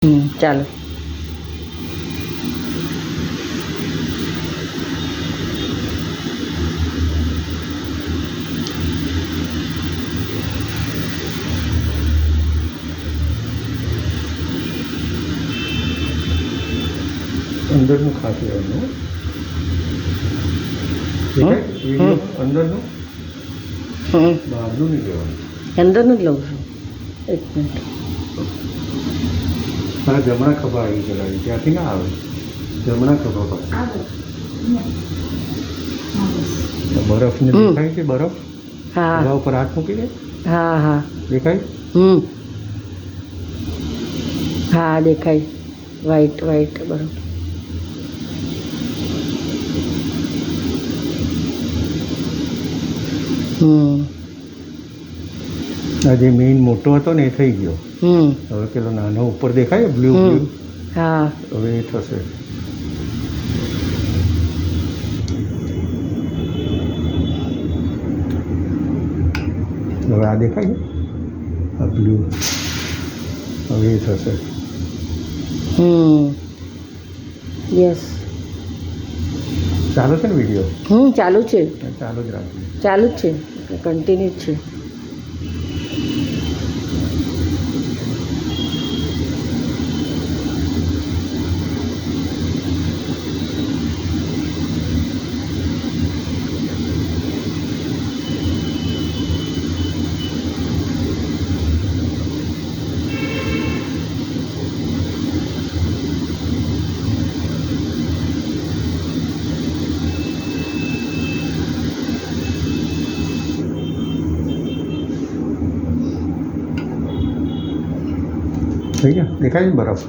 ચાલો. અંદરનું ખાસ લેવાનું અંદરનું બહારનું નહીં લેવાનું. અંદરનું જ લઉં છું. એક મિનિટ. મારા જમણા ખભા આવી ગયેલા ત્યાંથી ના આવે. જમણા ખભા પર બરફને દેખાય છે. બરફ હા ખભા ઉપર હાથ મૂકી દે. હા હા દેખાય. હા દેખાય. વ્હાઈટ વ્હાઈટ બરોબર. આ જે મેઇન મોટો હતો ને એ થઈ ગયો. હવે પેલો નાનો ઉપર દેખાય બ્લુ બ્લુ. હા હવે એ થશે. હવે આ દેખાય છે આ બ્લુ. હવે એ થશે. યસ. ચાલુ છે ને વિડીયો? ચાલુ છે. ચાલુ જ રાખજો. ચાલુ જ છે. કન્ટિન્યુ જ છે. થઈ ગયા. દેખાય છે બરફ?